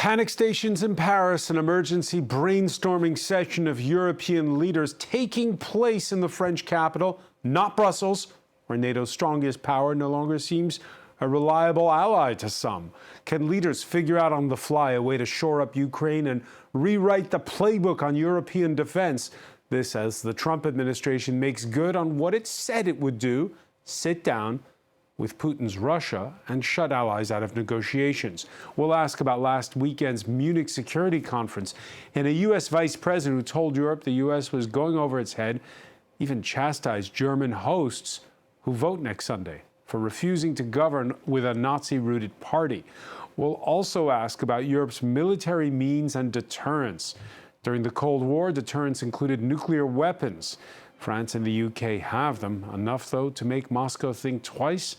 Panic stations in Paris, an emergency brainstorming session of European leaders taking place in the French capital, not Brussels, where NATO's strongest power no longer seems a reliable ally to some. Can leaders figure out on the fly a way to shore up Ukraine and rewrite the playbook on European defense? This as the Trump administration makes good on what it said it would do, sit down with Putin's Russia and shut allies out of negotiations. We'll ask about last weekend's Munich Security Conference and a U.S. vice president who told Europe the U.S. was going over its head, even chastised German hosts who vote next Sunday for refusing to govern with a Nazi-rooted party. We'll also ask about Europe's military means and deterrence. During the Cold War, deterrence included nuclear weapons. France and the UK have them, enough, though, to make Moscow think twice.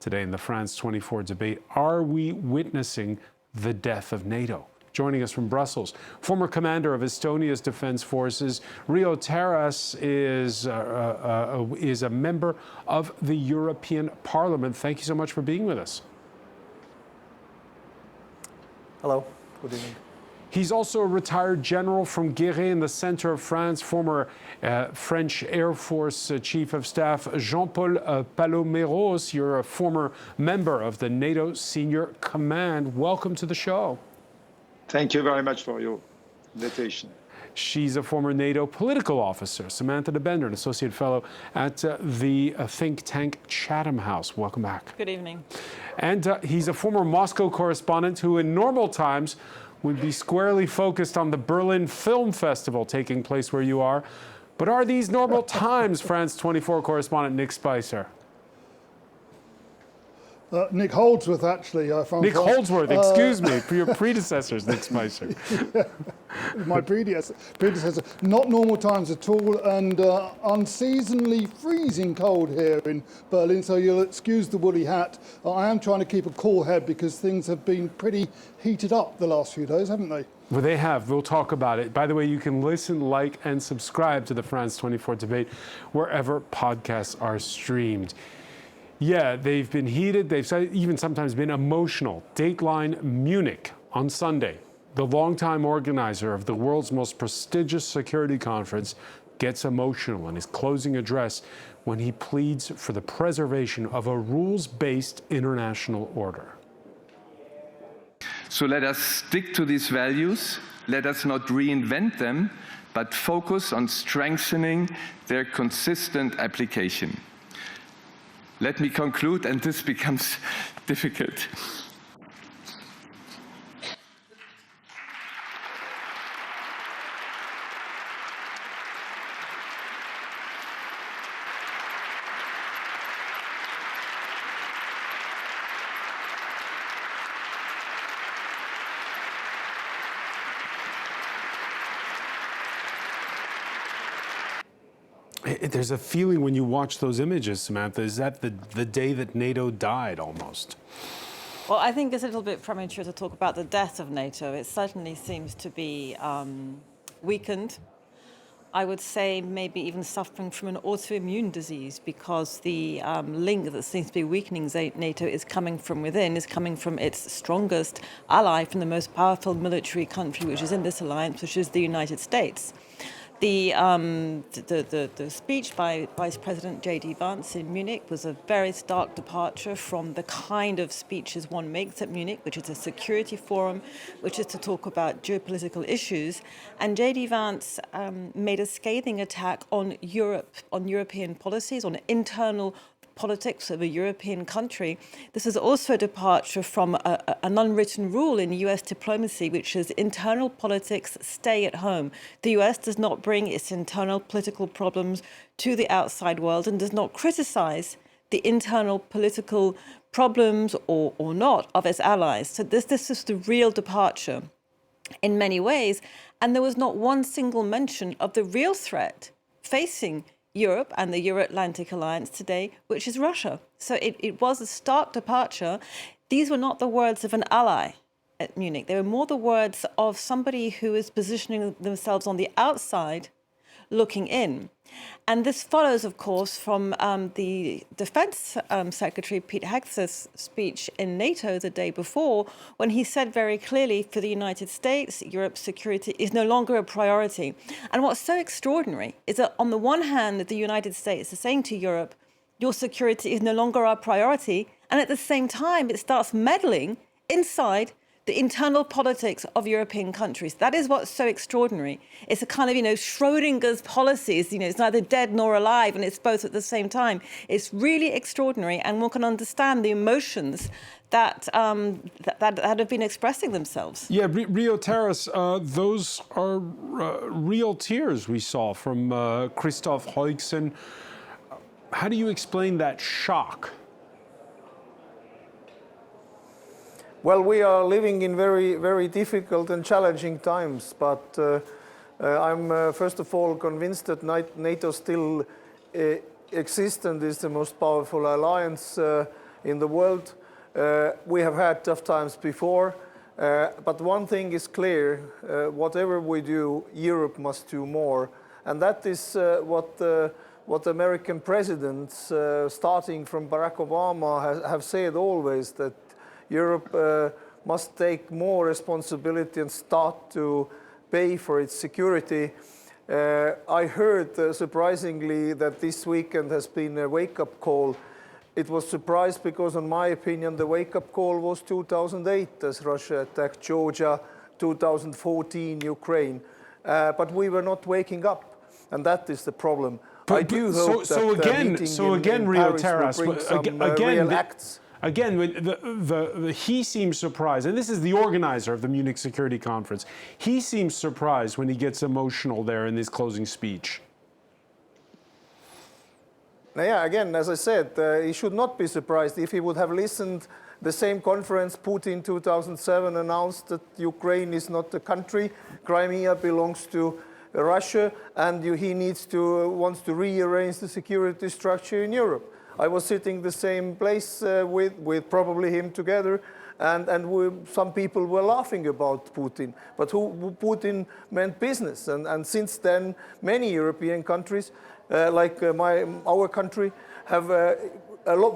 Today in the France 24 debate, are we witnessing the death of NATO? Joining us from Brussels, former commander of Estonia's defense forces, Rio Terras is a member of the European Parliament. Thank you so much for being with us. Hello, good evening. He's also a retired general from Guéret in the center of France, former French Air Force Chief of Staff Jean-Paul Paloméros. You're a former member of the NATO Senior Command. Welcome to the show. Thank you very much for your invitation. She's a former NATO political officer, Samantha de Bender, an associate fellow at the think tank Chatham House. Welcome back. Good evening. And he's a former Moscow correspondent who in normal times would be squarely focused on the Berlin Film Festival taking place where you are. But are these normal times, France 24 correspondent Nick Spicer? Nick Holdsworth, actually. Nick Holdsworth, excuse me, for your predecessors, Nick Spicer. My predecessor. Not normal times at all, and unseasonably freezing cold here in Berlin, so you'll excuse the woolly hat. I am trying to keep a cool head because things have been pretty heated up the last few days, haven't they? Well, they have. We'll talk about it. By the way, you can listen, like, and subscribe to the France 24 debate wherever podcasts are streamed. Yeah, they've been heated. They've even sometimes been emotional. Dateline Munich on Sunday. The longtime organizer of the world's most prestigious security conference gets emotional in his closing address when he pleads for the preservation of a rules-based international order. So let us stick to these values. Let us not reinvent them, but focus on strengthening their consistent application. Let me conclude, and this becomes difficult. There's a feeling when you watch those images, Samantha, is that the day that NATO died almost? Well, I think it's a little bit premature to talk about the death of NATO. It certainly seems to be weakened. I would say maybe even suffering from an autoimmune disease, because the link that seems to be weakening NATO is coming from within, is coming from its strongest ally, from the most powerful military country which is in this alliance, which is the United States. The speech by Vice President J.D. Vance in Munich was a very stark departure from the kind of speeches one makes at Munich, which is a security forum, which is to talk about geopolitical issues. And J.D. Vance made a scathing attack on Europe, on European policies, on internal politics of a European country. This is also a departure from an unwritten rule in US diplomacy, which is internal politics stay at home. The US does not bring its internal political problems to the outside world and does not criticize the internal political problems or not of its allies. So this is the real departure in many ways. And there was not one single mention of the real threat facing Europe and the Euro-Atlantic alliance today, which is Russia. So it was a stark departure. These were not the words of an ally at Munich. They were more the words of somebody who is positioning themselves on the outside, looking in. And this follows, of course, from the Defense Secretary Pete Hegseth's speech in NATO the day before, when he said very clearly for the United States, Europe's security is no longer a priority. And what's so extraordinary is that on the one hand, the United States is saying to Europe, your security is no longer our priority. And at the same time, it starts meddling inside the internal politics of European countries. That is what's so extraordinary. It's a kind of, Schrodinger's policies, it's neither dead nor alive, and it's both at the same time. It's really extraordinary, and one can understand the emotions that have been expressing themselves. Yeah, Rio Terrace, those are real tears we saw from Christoph Heugsen. How do you explain that shock? Well, we are living in very, very difficult and challenging times, but I'm first of all convinced that NATO still exists and is the most powerful alliance in the world. We have had tough times before, but one thing is clear, whatever we do, Europe must do more. And that is what American presidents, starting from Barack Obama, have said always, that Europe must take more responsibility and start to pay for its security. I heard, surprisingly, that this weekend has been a wake-up call. It was surprised because, in my opinion, the wake-up call was 2008 as Russia attacked Georgia, 2014 Ukraine. But we were not waking up, and that is the problem. I do hope again, Rio Terrace, will bring some real acts. Again, he seems surprised, and this is the organizer of the Munich Security Conference. He seems surprised when he gets emotional there in his closing speech. Now, yeah, again, as I said, he should not be surprised. If he would have listened the same conference, Putin 2007 announced that Ukraine is not a country, Crimea belongs to Russia, and he wants to rearrange the security structure in Europe. I was sitting the same place with probably him together, and some people were laughing about Putin. But Putin meant business, and since then, many European countries, like our country, have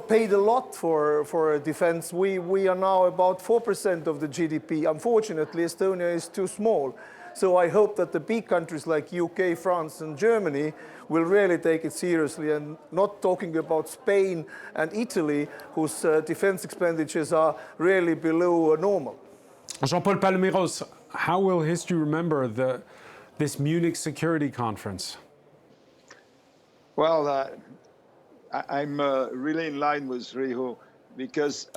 paid a lot for defense. We are now about 4% of the GDP. Unfortunately, Estonia is too small. So I hope that the big countries like UK, France, and Germany will really take it seriously, and not talking about Spain and Italy, whose defense expenditures are really below normal. Jean-Paul Paloméros, how will history remember this Munich Security Conference? Well, I'm really in line with Rio, because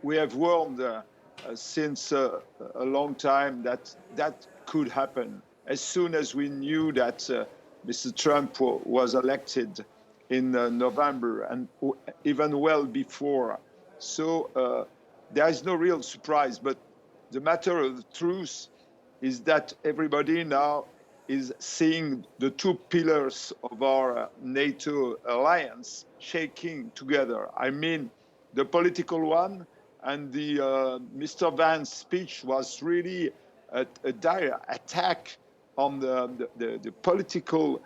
we have warned since a long time that could happen. As soon as we knew that Mr. Trump was elected in November, and even well before. So there is no real surprise, but the matter of the truth is that everybody now is seeing the two pillars of our NATO alliance shaking together. I mean, the political one, and the Mr. Vance's speech was really a dire attack on the political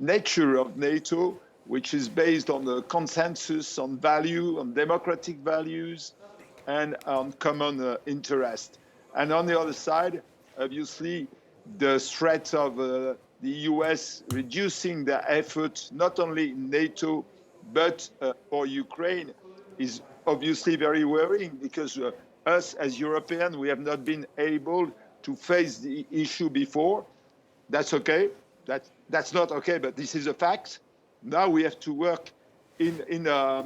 nature of NATO, which is based on the consensus, on value, on democratic values, and on common interest. And on the other side, obviously, the threat of the US reducing their efforts, not only in NATO, but for Ukraine, is obviously very worrying, because us as Europeans, we have not been able to face the issue before. That's okay. That's not okay, but this is a fact. Now we have to work in a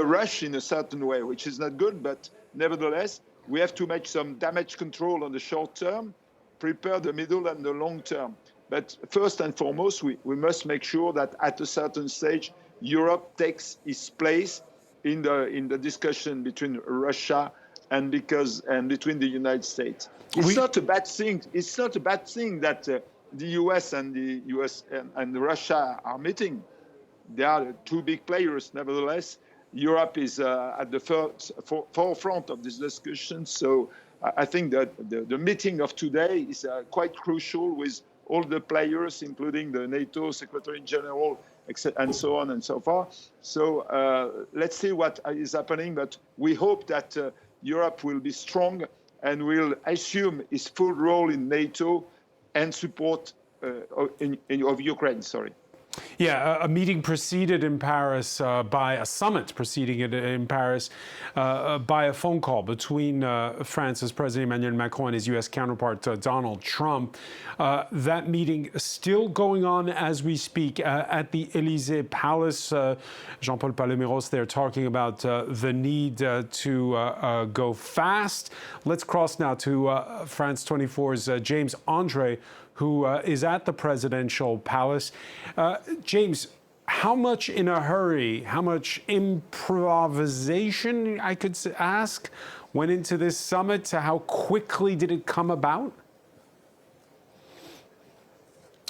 rush in a certain way, which is not good, but nevertheless, we have to make some damage control on the short term, prepare the middle and the long term. But first and foremost, we must make sure that at a certain stage, Europe takes its place in the discussion between Russia and between the United States. It's not a bad thing. It's not a bad thing that the US and Russia are meeting. They are two big players. Nevertheless, Europe is at the forefront of this discussion. So I think that the meeting of today is quite crucial with all the players, including the NATO Secretary General, and so on and so forth. So let's see what is happening, but we hope that Europe will be strong and will assume its full role in NATO and support of Ukraine. Sorry. Yeah, a meeting preceded in Paris by a summit preceding it in Paris by a phone call between France's President Emmanuel Macron and his U.S. counterpart Donald Trump. That meeting still going on as we speak at the Élysée Palace. Jean-Paul Paloméros there talking about the need to go fast. Let's cross now to France 24's James Andre, who is at the presidential palace. James, how much in a hurry, how much improvisation, I could ask, went into this summit? How quickly did it come about?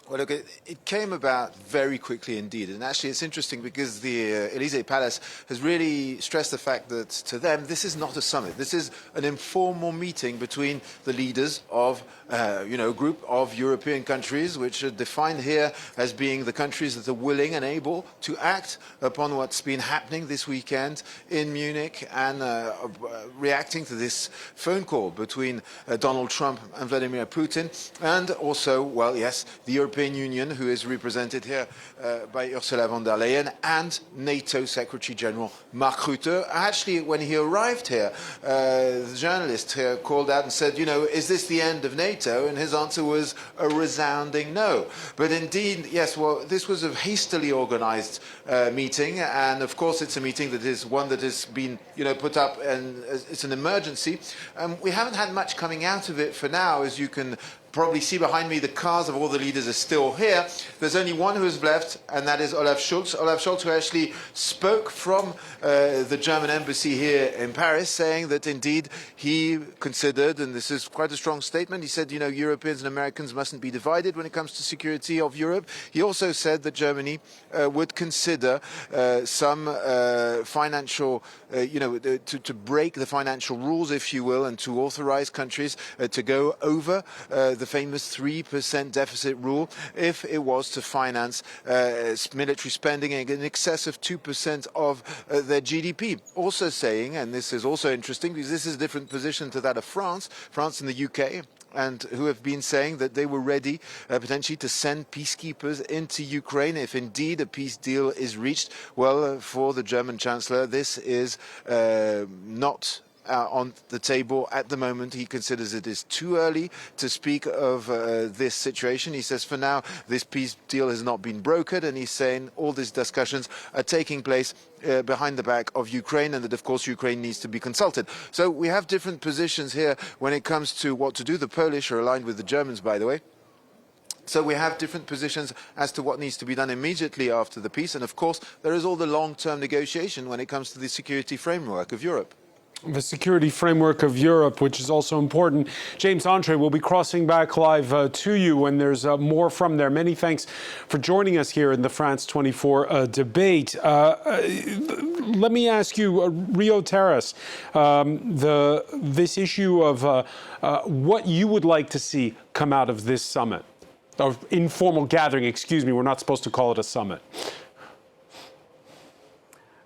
Well, look, it came about very quickly indeed. And actually, it's interesting because the Élysée Palace has really stressed the fact that to them, this is not a summit. This is an informal meeting between the leaders of, a group of European countries, which are defined here as being the countries that are willing and able to act upon what's been happening this weekend in Munich and reacting to this phone call between Donald Trump and Vladimir Putin. And also, well, yes, the European Union, who is represented here by Ursula von der Leyen, and NATO Secretary General Mark Rutte. Actually, when he arrived here, the journalist here called out and said, is this the end of NATO? And his answer was a resounding no. But indeed, yes, well, this was a hastily organized meeting. And of course, it's a meeting that is one that has been, put up, and it's an emergency. We haven't had much coming out of it for now, as you can probably see behind me. The cars of all the leaders are still here. There's only one who has left, and that is Olaf Scholz. Olaf Scholz, who actually spoke from the German embassy here in Paris, saying that indeed he considered, and this is quite a strong statement, he said, Europeans and Americans mustn't be divided when it comes to security of Europe. He also said that Germany would consider some financial, to break the financial rules, if you will, and to authorize countries to go over the famous 3% deficit rule if it was to finance military spending in excess of 2% of their GDP. Also saying, and this is also interesting because this is a different position to that of France and the UK, and who have been saying that they were ready potentially to send peacekeepers into Ukraine if indeed a peace deal is reached. Well, for the German Chancellor, this is not on the table at the moment. He considers it is too early to speak of this situation. He says for now this peace deal has not been brokered, and he's saying all these discussions are taking place behind the back of Ukraine, and that of course Ukraine needs to be consulted. So we have different positions here when it comes to what to do. The Polish are aligned with the Germans, by the way. So we have different positions as to what needs to be done immediately after the peace, and of course there is all the long-term negotiation when it comes to the security framework of Europe. The security framework of Europe, which is also important. James Andre will be crossing back live to you when there's more from there. Many thanks for joining us here in the France 24 debate. Let me ask you, Rio Terrace, this issue of what you would like to see come out of this summit, of informal gathering, excuse me, we're not supposed to call it a summit.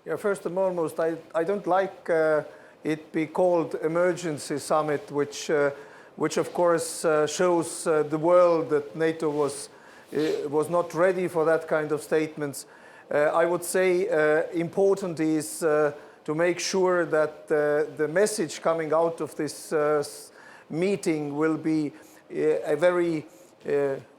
Yeah, first and foremost, I don't like it be called emergency summit, which of course shows the world that NATO was not ready for that kind of statements. I would say important is to make sure that the message coming out of this meeting will be a very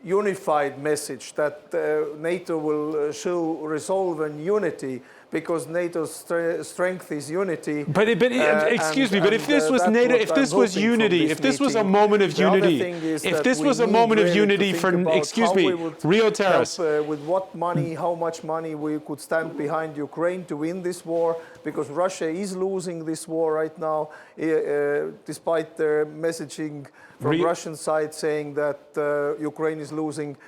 unified message, that NATO will show resolve and unity, because NATO's strength is unity. But excuse me, but if this was NATO, if this was unity, if this was a moment of unity, if this was a moment of unity for, excuse me, Rio Terrace. With what money, how much money we could stand behind Ukraine to win this war, because Russia is losing this war right now, despite their messaging from Russian side saying that Ukraine is losing.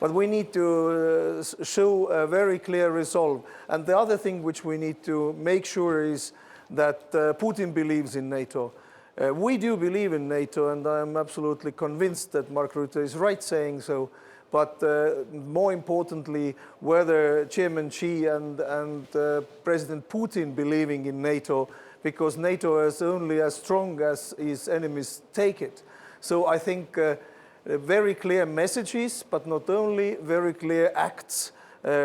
But we need to show a very clear resolve. And the other thing which we need to make sure is that Putin believes in NATO. We do believe in NATO, and I'm absolutely convinced that Mark Rutte is right saying so. But more importantly, whether Chairman Xi and President Putin believing in NATO, because NATO is only as strong as its enemies take it. So I think very clear messages, but not only very clear acts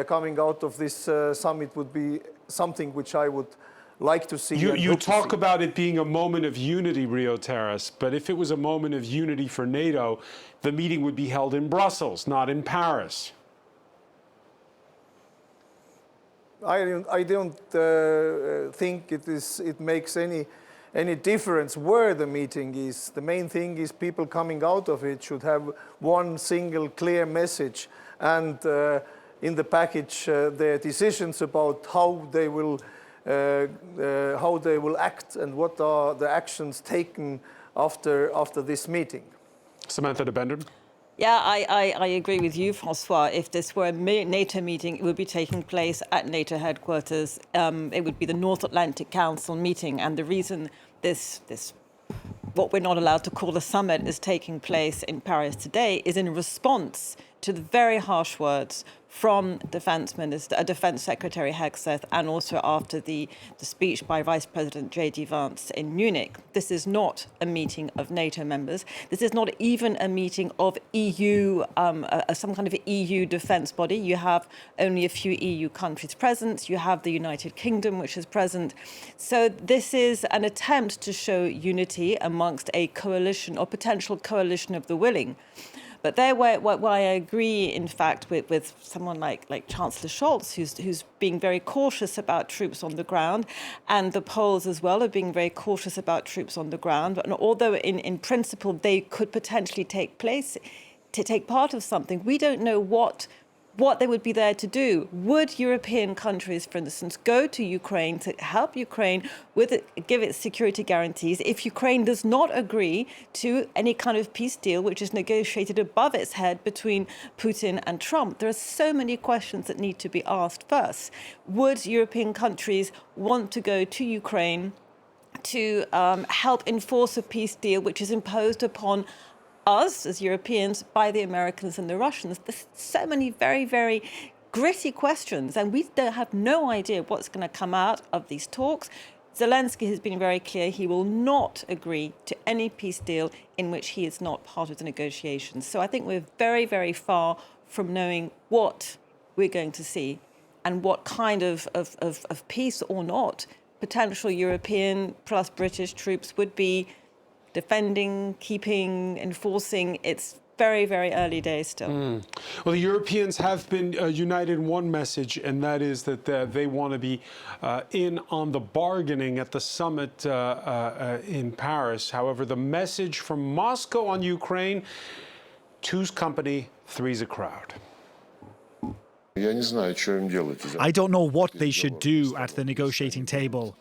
coming out of this summit would be something which I would like to see. You talk about it being a moment of unity, Rio Terrace, but if it was a moment of unity for NATO, the meeting would be held in Brussels, not in Paris. I don't think it makes any difference where the meeting is. The main thing is people coming out of it should have one single clear message, and in the package their decisions about how they will act and what are the actions taken after this meeting. Samantha de Bender. Yeah, I agree with you, Francois. If this were a NATO meeting, it would be taking place at NATO headquarters. It would be the North Atlantic Council meeting. And the reason this what we're not allowed to call a summit is taking place in Paris today is in response to the very harsh words from Defense Secretary Hegseth, and also after the speech by Vice President J.D. Vance in Munich. This is not a meeting of NATO members. This is not even a meeting of EU, some kind of EU defence body. You have only a few EU countries present. You have the United Kingdom, which is present. So this is an attempt to show unity amongst a coalition or potential coalition of the willing. But there, why I agree, in fact, with someone like Chancellor Scholz, who's being very cautious about troops on the ground, and the Poles as well are being very cautious about troops on the ground. And although in principle they could potentially take part of something, we don't know what they would be there to do. Would European countries, for instance, go to Ukraine to help Ukraine give it security guarantees if Ukraine does not agree to any kind of peace deal which is negotiated above its head between Putin and Trump? There are so many questions that need to be asked first. Would European countries want to go to Ukraine to help enforce a peace deal which is imposed upon us as Europeans by the Americans and the Russians? There's so many very, very gritty questions, and we have no idea what's going to come out of these talks. Zelensky has been very clear he will not agree to any peace deal in which he is not part of the negotiations. So I think we're very, very far from knowing what we're going to see and what kind of peace or not potential European plus British troops would be defending, keeping, enforcing. It's very, very early days still. Well, the Europeans have been united in one message, and that is that they want to be in on the bargaining at the summit in Paris. However, the message from Moscow on Ukraine, two's company, three's a crowd. I don't know what they should do at the negotiating table.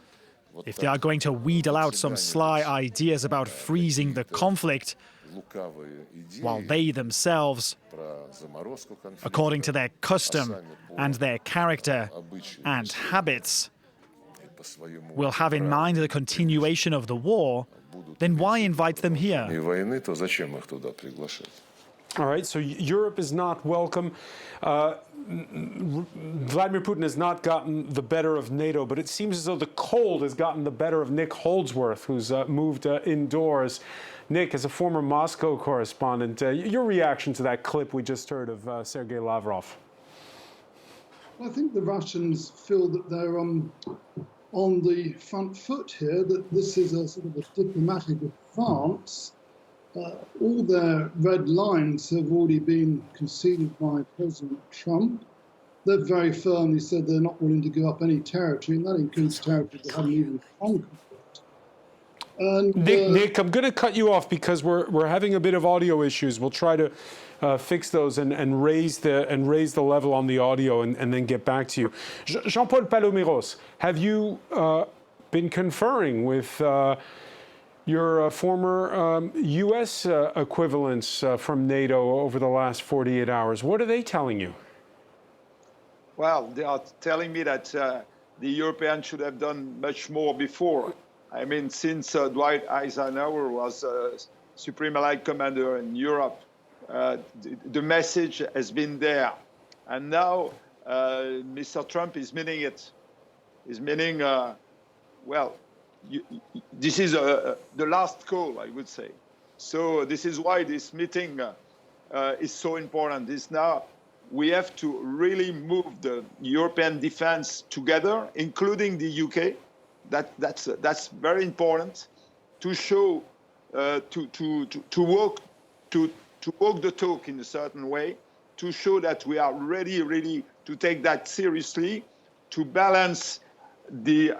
If they are going to wheedle out some sly ideas about freezing the conflict, while they themselves, according to their custom and their character and habits, will have in mind the continuation of the war, then why invite them here? All right, so Europe is not welcome. Vladimir Putin has not gotten the better of NATO, but it seems as though the cold has gotten the better of Nick Holdsworth, who's moved indoors. Nick, as a former Moscow correspondent, your reaction to that clip we just heard of Sergei Lavrov? Well, I think the Russians feel that they're on the front foot here, that this is a sort of a diplomatic advance. All their red lines have already been conceded by President Trump. They've very firmly said they're not willing to give up any territory, and that includes territory they haven't even conquered. And, Nick, I'm going to cut you off because we're having a bit of audio issues. We'll try to fix those and raise the level on the audio and then get back to you. Jean-Paul Paloméros, have you been conferring with your former U.S. equivalents from NATO over the last 48 hours? What are they telling you? Well, they are telling me that the Europeans should have done much more before. I mean, since Dwight Eisenhower was Supreme Allied Commander in Europe, the message has been there. And now Mr. Trump is meaning it. He's meaning, this is the last call, I would say. So this is why this meeting is so important. Now we have to really move the European defense together, including the UK. That's very important to show to walk the talk in a certain way, to show that we are ready to take that seriously, to balance the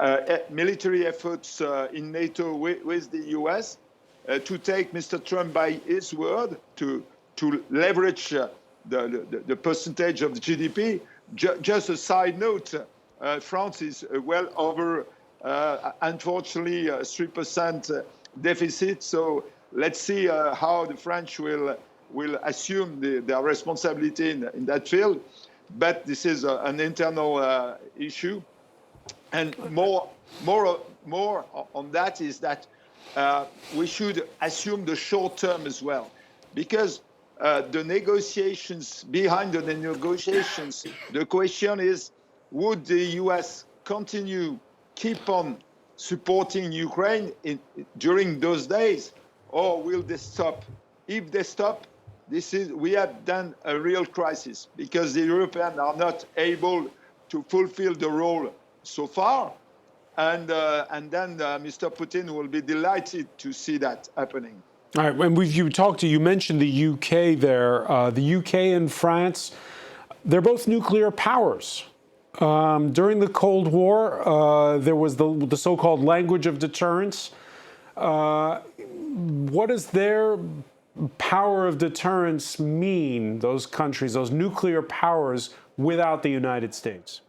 military efforts in NATO with the US, to take Mr. Trump by his word, to leverage the percentage of the GDP. Just a side note, France is well over, unfortunately, 3% deficit. So let's see how the French will assume their responsibility in that field. But this is an internal issue. And more on that is that we should assume the short term as well, because the negotiations, behind the negotiations, the question is, would the US keep on supporting Ukraine during those days, or will they stop? If they stop, we have done a real crisis, because the Europeans are not able to fulfill the role so far, and then Mr. Putin will be delighted to see that happening. All right, when you mentioned the UK there. The UK and France, they're both nuclear powers. During the Cold War, there was the so-called language of deterrence. What does their power of deterrence mean, those countries, those nuclear powers, without the United States?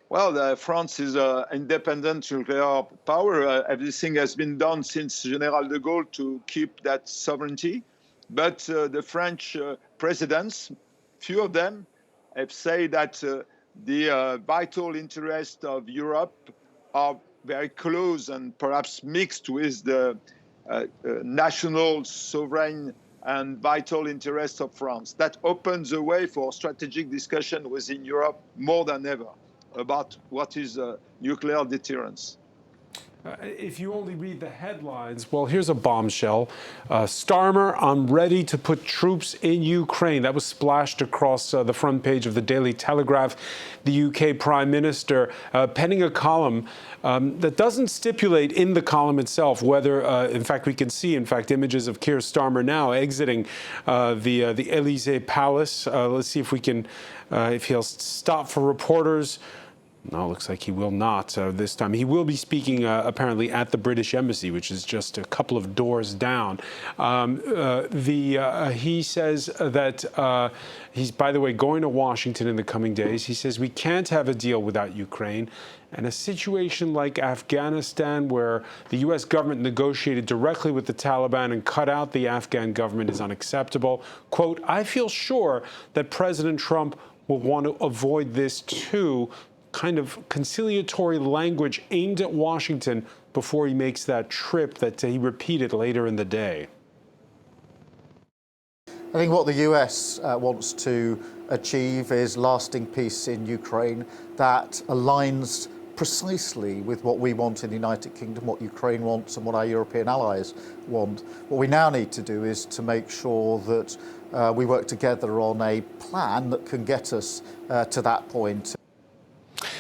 Well, France is an independent nuclear power. Everything has been done since General de Gaulle to keep that sovereignty. But the French presidents, few of them, have said that the vital interests of Europe are very close and perhaps mixed with the national, sovereign, and vital interests of France. That opens the way for strategic discussion within Europe more than ever about what is nuclear deterrence. If you only read the headlines, well, here's a bombshell. Starmer, I'm ready to put troops in Ukraine. That was splashed across the front page of the Daily Telegraph. The UK Prime Minister penning a column that doesn't stipulate in the column itself whether, in fact, we can see, images of Keir Starmer now exiting the Elysee Palace. Let's see if we can, if he'll stop for reporters. No, looks like he will not this time. He will be speaking apparently at the British Embassy, which is just a couple of doors down. He says that he's, by the way, going to Washington in the coming days. He says we can't have a deal without Ukraine. And a situation like Afghanistan, where the U.S. government negotiated directly with the Taliban and cut out the Afghan government, is unacceptable. Quote, I feel sure that President Trump will want to avoid this too. Kind of conciliatory language aimed at Washington before he makes that trip that he repeated later in the day. I think what the US wants to achieve is lasting peace in Ukraine that aligns precisely with what we want in the United Kingdom, what Ukraine wants and what our European allies want. What we now need to do is to make sure that we work together on a plan that can get us to that point.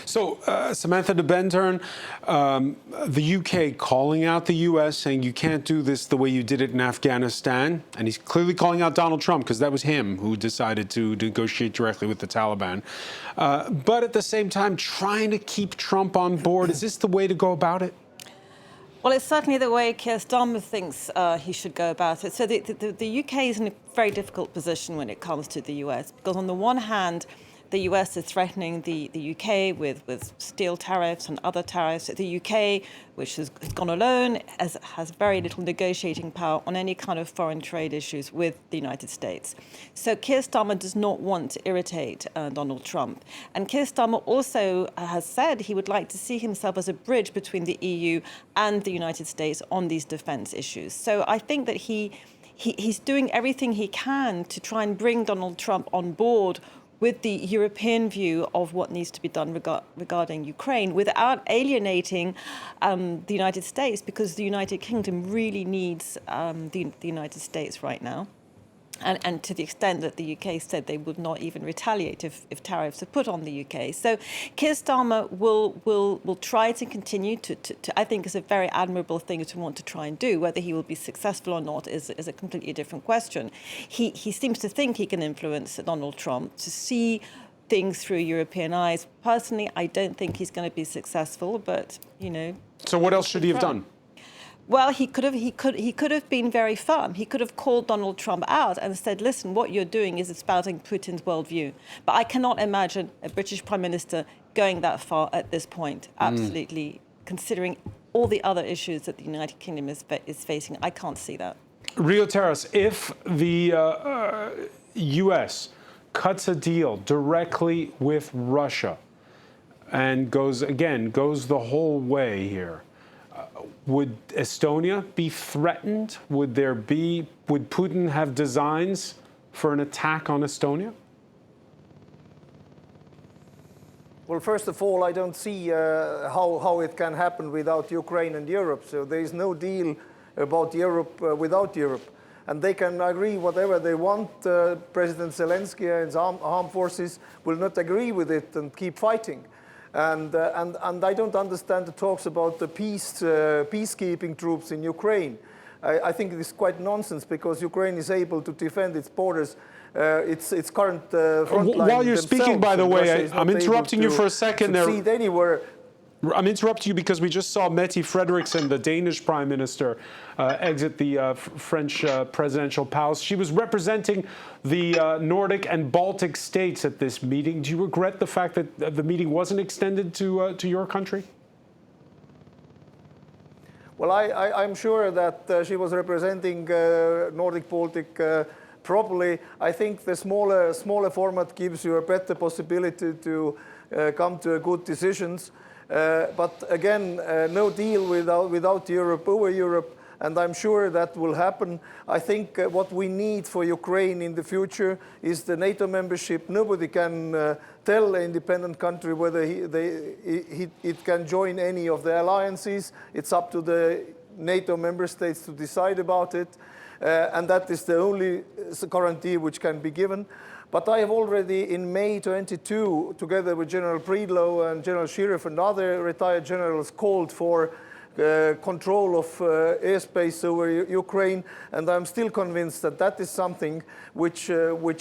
So, Samantha de Bendern, the UK calling out the US, saying you can't do this the way you did it in Afghanistan. And he's clearly calling out Donald Trump, because that was him who decided to negotiate directly with the Taliban. But at the same time, trying to keep Trump on board. Is this the way to go about it? Well, it's certainly the way Keir Starmer thinks he should go about it. So the UK is in a very difficult position when it comes to the US, because on the one hand, the US is threatening the UK with steel tariffs and other tariffs. The UK, which has gone alone, has very little negotiating power on any kind of foreign trade issues with the United States. So Keir Starmer does not want to irritate Donald Trump. And Keir Starmer also has said he would like to see himself as a bridge between the EU and the United States on these defense issues. So I think that he's doing everything he can to try and bring Donald Trump on board with the European view of what needs to be done regarding Ukraine without alienating the United States, because the United Kingdom really needs the United States right now. And to the extent that the UK said they would not even retaliate if tariffs are put on the UK. So Keir Starmer will try to continue to I think is a very admirable thing to want to try and do. Whether he will be successful or not is a completely different question. He seems to think he can influence Donald Trump to see things through European eyes. Personally, I don't think he's going to be successful, but, you know. So what else should he have done? Well, he could have been very firm. He could have called Donald Trump out and said, listen, what you're doing is espousing Putin's worldview. But I cannot imagine a British Prime Minister going that far at this point, absolutely, considering all the other issues that the United Kingdom is facing. I can't see that. Rio Terrace, if the U.S. cuts a deal directly with Russia and goes the whole way here, would Estonia be threatened? Would Putin have designs for an attack on Estonia? Well, first of all, I don't see how it can happen without Ukraine and Europe. So there is no deal about Europe without Europe. And they can agree whatever they want. President Zelensky and his armed forces will not agree with it and keep fighting. And I don't understand the talks about the peacekeeping troops in Ukraine. I think it is quite nonsense, because Ukraine is able to defend its borders, its current front line. While you're speaking, by the way, I'm interrupting you for a second there. Anywhere. I'm interrupting you because we just saw Mette Frederiksen, the Danish Prime Minister, exit the French presidential palace. She was representing the Nordic and Baltic states at this meeting. Do you regret the fact that the meeting wasn't extended to your country? Well, I'm sure that she was representing Nordic Baltic properly. I think the smaller format gives you a better possibility to come to good decisions. But again, no deal without Europe over Europe, and I'm sure that will happen. I think what we need for Ukraine in the future is the NATO membership. Nobody can tell an independent country whether it can join any of the alliances. It's up to the NATO member states to decide about it, and that is the only guarantee which can be given. But I have already, in May 22, together with General Breedlove and General Sheriff and other retired generals, called for control of airspace over Ukraine, and I'm still convinced that that is something which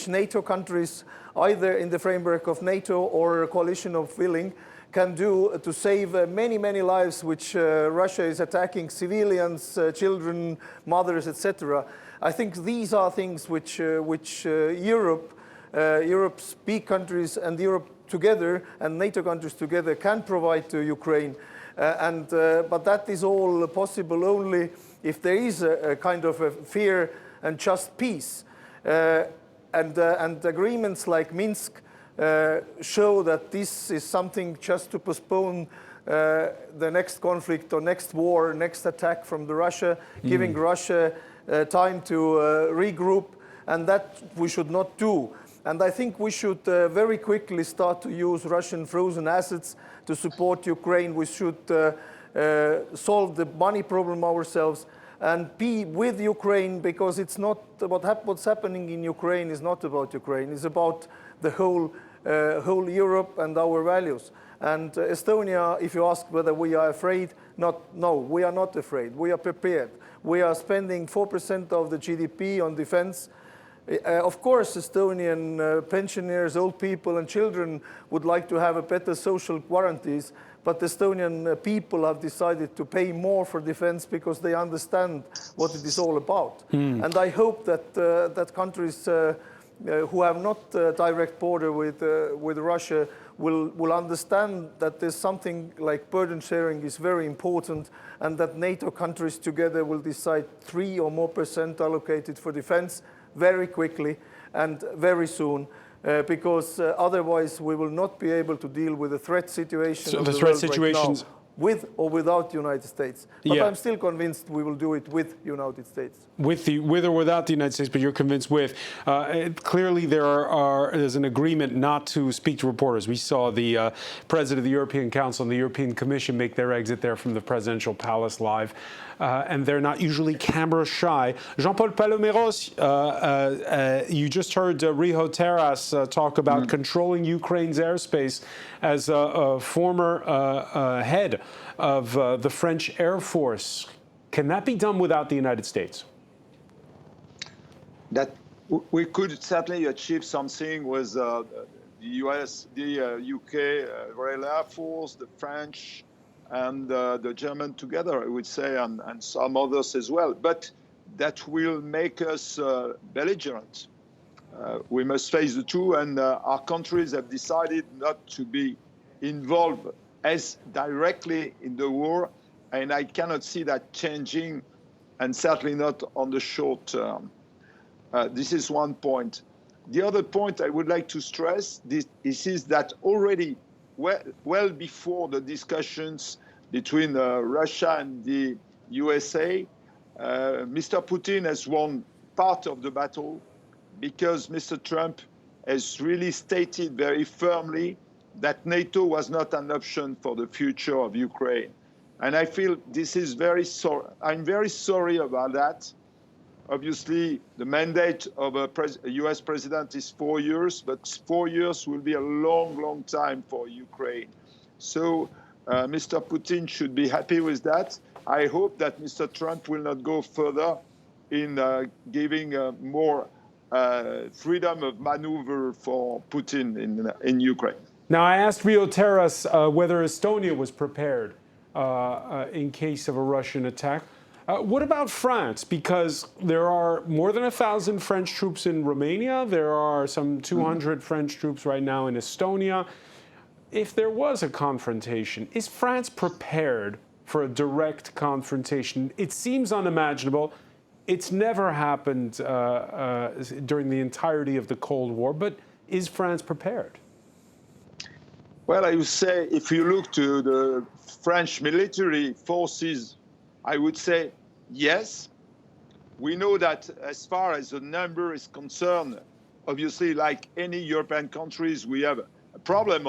NATO countries, either in the framework of NATO or a coalition of willing, can do to save many, many lives which Russia is attacking, civilians, children, mothers, etc. I think these are things which Europe's big countries and Europe together and NATO countries together can provide to Ukraine. But that is all possible only if there is a kind of a fair and just peace. And agreements like Minsk show that this is something just to postpone the next conflict or next war, next attack from Russia, giving Russia time to regroup, and that we should not do. And I think we should very quickly start to use Russian frozen assets to support Ukraine. We should solve the money problem ourselves and be with Ukraine, because it's not what's happening in Ukraine is not about Ukraine. It's about the whole Europe and our values. And Estonia, if you ask whether we are afraid, no, we are not afraid. We are prepared. We are spending 4% of the GDP on defense. Of course, Estonian pensioners, old people and children would like to have a better social guarantees, but Estonian people have decided to pay more for defense because they understand what it is all about. And I hope that countries who have not a direct border with Russia will understand that there's something like burden sharing is very important, and that NATO countries together will decide 3% or more allocated for defense very quickly and very soon. Because otherwise we will not be able to deal with the threat situation So of the the threat world situations, right now, with or without the United States. But Yeah. I'm still convinced we will do it with the United States. with or without the United States, but you're convinced with. Clearly, there's an agreement not to speak to reporters. We saw the president of the European Council and the European Commission make their exit there from the presidential palace live, and they're not usually camera shy. Jean-Paul Paloméros, you just heard Riho Terras talk about controlling Ukraine's airspace as a former head of the French Air Force. Can that be done without the United States? That we could certainly achieve something with the US, the UK, Royal Air Force, the French, and the German together, I would say, and some others as well. But that will make us belligerent. We must face the truth, and our countries have decided not to be involved as directly in the war, and I cannot see that changing, and certainly not on the short term. This is one point. The other point I would like to stress is that already well before the discussions between Russia and the USA, Mr. Putin has won part of the battle, because Mr. Trump has really stated very firmly that NATO was not an option for the future of Ukraine. And I feel this is very sorry. I'm very sorry about that. Obviously, the mandate of a US president is 4 years, but 4 years will be a long, long time for Ukraine. So Mr. Putin should be happy with that. I hope that Mr. Trump will not go further in giving more freedom of maneuver for Putin in Ukraine. Now, I asked Riho Terras whether Estonia was prepared in case of a Russian attack. What about France? Because there are more than 1,000 French troops in Romania. There are some 200 French troops right now in Estonia. If there was a confrontation, is France prepared for a direct confrontation? It seems unimaginable. It's never happened during the entirety of the Cold War, but is France prepared? Well, I would say if you look to the French military forces, I would say yes. We know that as far as the number is concerned, obviously, like any European countries, we have a problem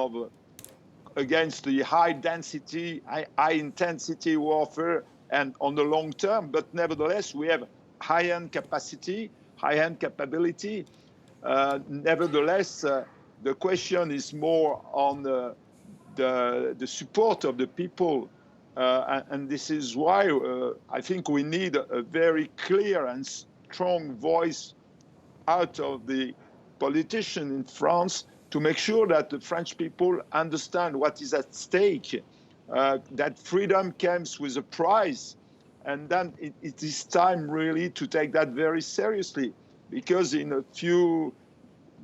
against the high density, high intensity warfare and on the long term. But nevertheless, we have high-end capacity, high-end capability. Nevertheless, the question is more on the support of the people. And this is why I think we need a very clear and strong voice out of the politicians in France to make sure that the French people understand what is at stake, that freedom comes with a price. And then it is time really to take that very seriously, because in a few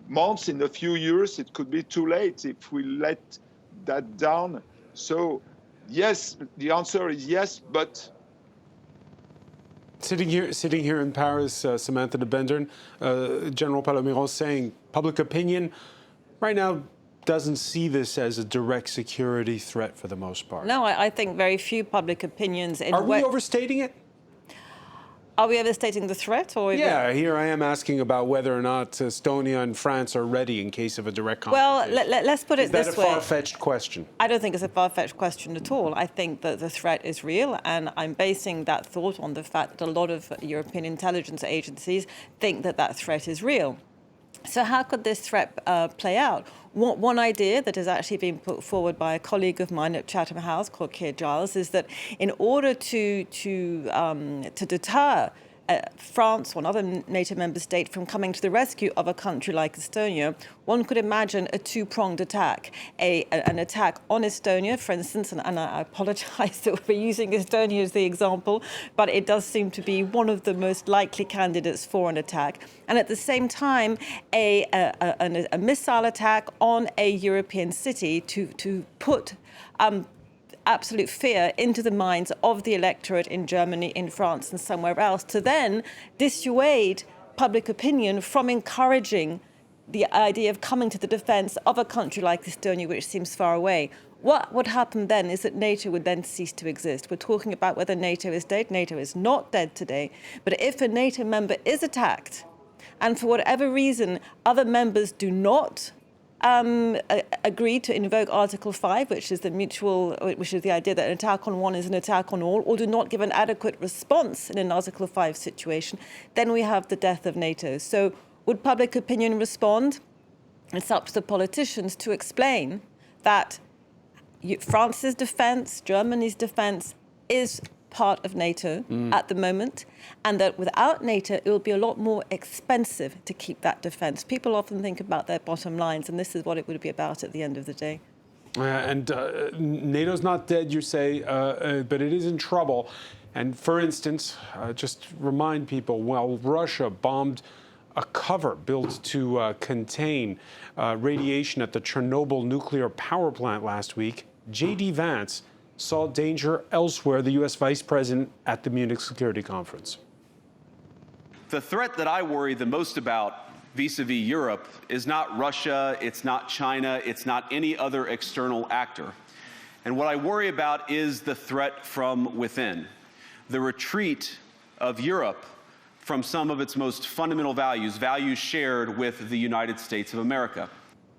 months, in a few years, it could be too late if we let that down. So yes, the answer is yes, but Sitting here in Paris, Samantha de Bendern, General Paloméros saying public opinion right now doesn't see this as a direct security threat for the most part. No, I think very few public opinions. Are we overstating it? Are we overstating the threat? Or Yeah, here I am asking about whether or not Estonia and France are ready in case of a direct confrontation. Well, let's put it this way. Is that a far-fetched question? I don't think it's a far-fetched question at all. I think that the threat is real, and I'm basing that thought on the fact that a lot of European intelligence agencies think that that threat is real. So how could this threat play out? One idea that has actually been put forward by a colleague of mine at Chatham House called Keir Giles is that in order to deter France or another NATO member state from coming to the rescue of a country like Estonia, one could imagine a two-pronged attack. An attack on Estonia, for instance, and I apologize that we're using Estonia as the example, but it does seem to be one of the most likely candidates for an attack. And at the same time, a missile attack on a European city to put absolute fear into the minds of the electorate in Germany, in France, and somewhere else, to then dissuade public opinion from encouraging the idea of coming to the defense of a country like Estonia, which seems far away. What would happen then is that NATO would then cease to exist. We're talking about whether NATO is dead. NATO is not dead today. But if a NATO member is attacked, and for whatever reason other members do not agree to invoke Article 5, which is the idea that an attack on one is an attack on all, or do not give an adequate response in an Article 5 situation, then we have the death of NATO. So would public opinion respond? It's up to the politicians to explain that France's defense, Germany's defense is part of NATO at the moment, and that without NATO, it will be a lot more expensive to keep that defense. People often think about their bottom lines, and this is what it would be about at the end of the day. NATO's not dead, you say, but it is in trouble. And for instance, just remind people, while Russia bombed a cover built to contain radiation at the Chernobyl nuclear power plant last week, J.D. Vance saw danger elsewhere, the U.S. Vice President at the Munich Security Conference. The threat that I worry the most about vis-a-vis Europe is not Russia, it's not China, it's not any other external actor. And what I worry about is the threat from within, the retreat of Europe from some of its most fundamental values, values shared with the United States of America.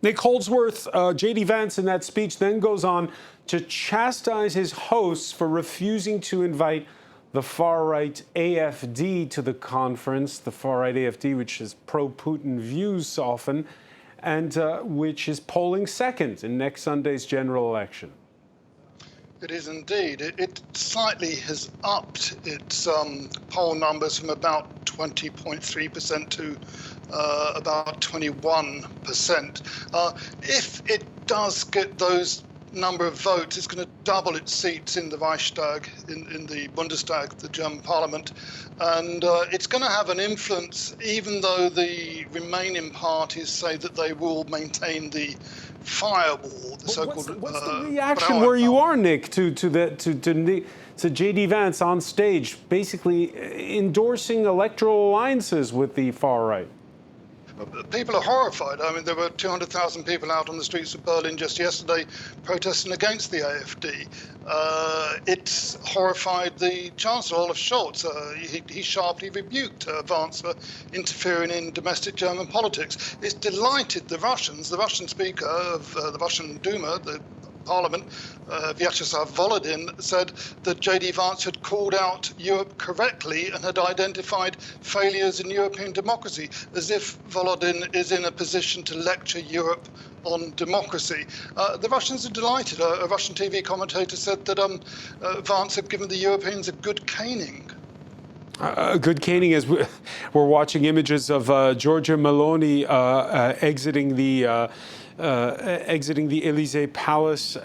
Nick Holdsworth, J.D. Vance in that speech then goes on to chastise his hosts for refusing to invite the far-right AfD to the conference, the far-right AfD, which is pro-Putin views often, and which is polling second in next Sunday's general election. It is indeed. It slightly has upped its poll numbers from about 20.3% to about 21%. If it does get those number of votes, it's going to double its seats in the Reichstag, in the Bundestag, the German parliament, and it's going to have an influence, even though the remaining parties say that they will maintain the firewall, the so-called. What's the reaction where you are, Nick, to J.D. Vance on stage, basically endorsing electoral alliances with the far right? People are horrified. I mean, there were 200,000 people out on the streets of Berlin just yesterday protesting against the AfD. It's horrified the Chancellor, Olaf Scholz. He sharply rebuked Vance for interfering in domestic German politics. It's delighted the Russians. The Russian Speaker of the Russian Duma, the Parliament, Vyacheslav Volodin, said that J.D. Vance had called out Europe correctly and had identified failures in European democracy, as if Volodin is in a position to lecture Europe on democracy. The Russians are delighted. A Russian TV commentator said that Vance had given the Europeans a good caning. A good caning, as we're watching images of Giorgia Meloni exiting the Élysée Palace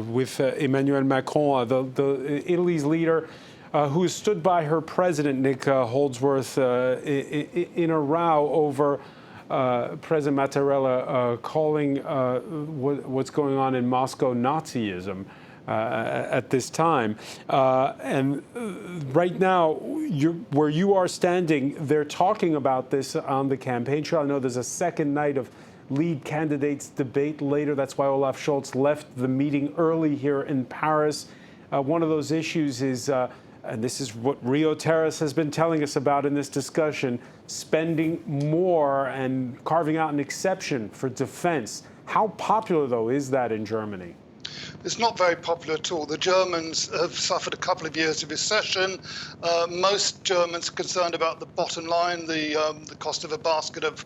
with Emmanuel Macron, the Italy's leader, who stood by her president, Nick Holdsworth, in a row over President Mattarella calling what's going on in Moscow Nazism at this time. And right now, where you are standing, they're talking about this on the campaign trail. I know there's a second night of lead candidates debate later. That's why Olaf Scholz left the meeting early here in Paris. One of those issues is, and this is what Rio Terrace has been telling us about in this discussion, spending more and carving out an exception for defense. How popular, though, is that in Germany? It's not very popular at all. The Germans have suffered a couple of years of recession. Most Germans are concerned about the bottom line, the cost of a basket of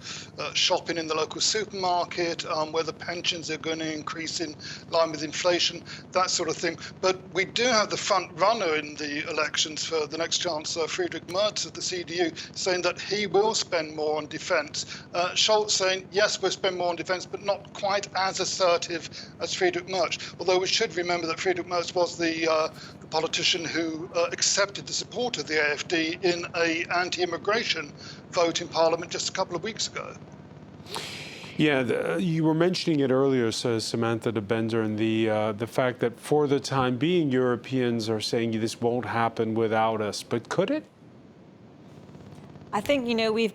shopping in the local supermarket, whether pensions are going to increase in line with inflation, that sort of thing. But we do have the front runner in the elections for the next Chancellor, Friedrich Merz of the CDU, saying that he will spend more on defence. Scholz saying, yes, we'll spend more on defence, but not quite as assertive as Friedrich Merz. Although we should remember that Friedrich Merz was the politician who accepted the support of the AfD in an anti-immigration vote in Parliament just a couple of weeks ago. Yeah, you were mentioning it earlier, says Samantha de Bender, and the fact that for the time being, Europeans are saying this won't happen without us. But could it? I think, you know, we've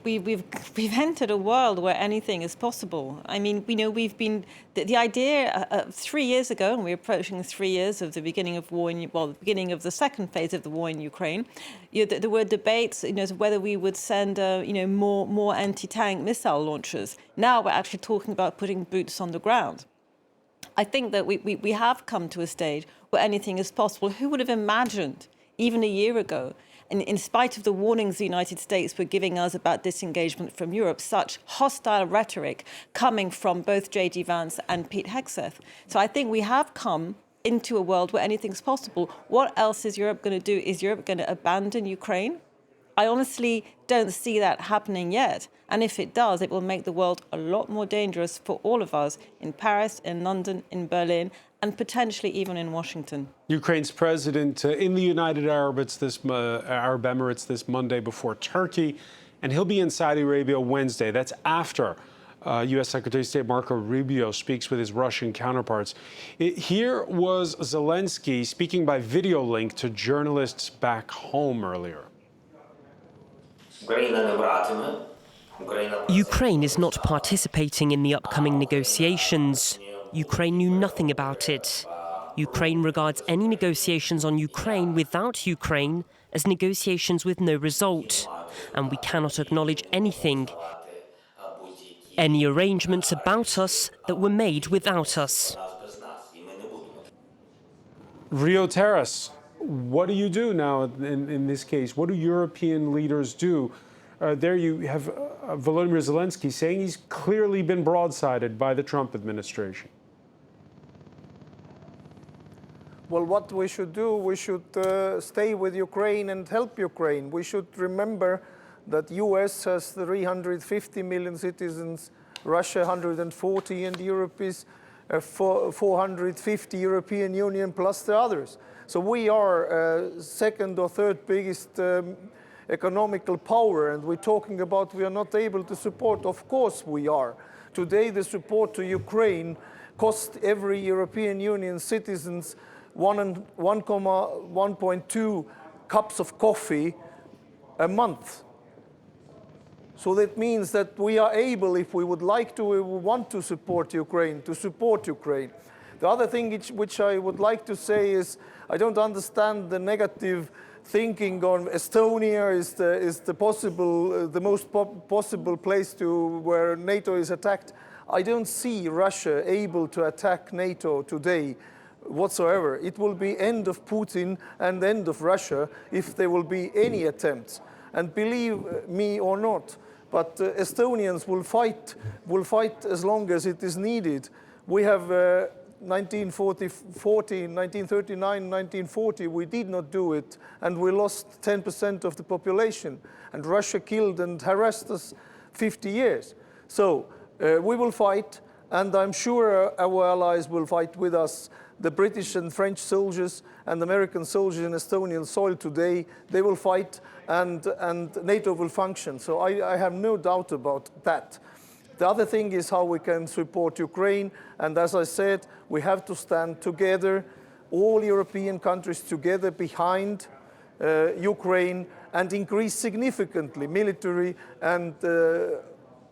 entered a world where anything is possible. I mean, you know, we've been the idea 3 years ago, and we're approaching 3 years of the beginning of war the beginning of the second phase of the war in Ukraine. You know, there were debates, you know, whether we would send, you know, more anti-tank missile launchers. Now we're actually talking about putting boots on the ground. I think that we have come to a stage where anything is possible. Who would have imagined, even a year ago, and in spite of the warnings the United States were giving us about disengagement from Europe, such hostile rhetoric coming from both J.D. Vance and Pete Hegseth. So I think we have come into a world where anything's possible. What else is Europe going to do? Is Europe going to abandon Ukraine? I honestly don't see that happening yet. And if it does, it will make the world a lot more dangerous for all of us in Paris, in London, in Berlin, and potentially even in Washington. Ukraine's president in the United Arab Emirates this Monday before Turkey, and he'll be in Saudi Arabia Wednesday. That's after U.S. Secretary of State Marco Rubio speaks with his Russian counterparts. Here was Zelensky speaking by video link to journalists back home earlier. Ukraine is not participating in the upcoming negotiations. Ukraine knew nothing about it. Ukraine regards any negotiations on Ukraine without Ukraine as negotiations with no result, and we cannot acknowledge anything, any arrangements about us that were made without us. Rio Terrace, what do you do now in this case? What do European leaders do? There you have Volodymyr Zelensky saying he's clearly been broadsided by the Trump administration. Well, what we should do, we should stay with Ukraine and help Ukraine. We should remember that US has 350 million citizens, Russia 140, and Europe is 450, European Union plus the others. So we are second or third biggest economical power, and we're talking about we are not able to support. Of course we are. Today the support to Ukraine cost every European Union citizens 1.2 cups of coffee a month. So that means that we are able, if we would like to, we want to support Ukraine, The other thing which I would like to say is I don't understand the negative thinking on Estonia is the most possible place where NATO is attacked. I don't see Russia able to attack NATO today whatsoever. It will be end of Putin and end of Russia if there will be any attempts. And believe me or not, but Estonians will fight as long as it is needed. We have 1939, 1940, we did not do it, and we lost 10% of the population. And Russia killed and harassed us 50 years. So we will fight, and I'm sure our allies will fight with us. The British and French soldiers and American soldiers in Estonian soil today, they will fight, and NATO will function. So I have no doubt about that. The other thing is how we can support Ukraine, and as I said, we have to stand together, all European countries together behind Ukraine, and increase significantly military and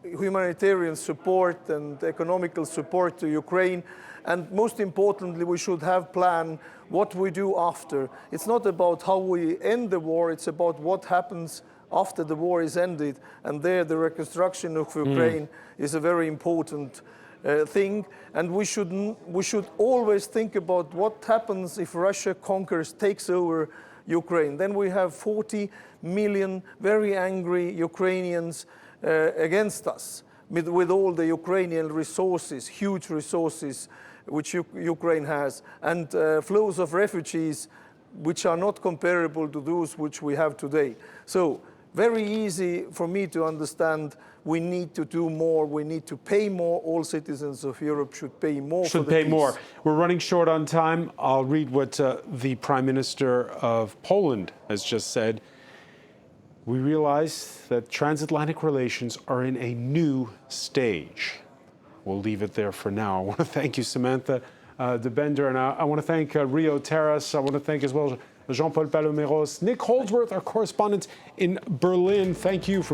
humanitarian support and economical support to Ukraine. And most importantly, we should have planned what we do after. It's not about how we end the war, it's about what happens after the war is ended. And there, the reconstruction of Ukraine is a very important thing, and we should always think about what happens if Russia conquers, takes over Ukraine. Then we have 40 million very angry Ukrainians against us, with all the Ukrainian resources, huge resources, which Ukraine has, and flows of refugees which are not comparable to those which we have today. So very easy for me to understand we need to do more, we need to pay more, all citizens of Europe should pay more for the peace. More. We're running short on time. I'll read what the Prime Minister of Poland has just said. We realize that transatlantic relations are in a new stage. We'll leave it there for now. I want to thank you, Samantha de Bender, and I want to thank Rio Terras. I want to thank as well Jean-Paul Paloméros, Nick Holdsworth, our correspondent in Berlin. Thank you for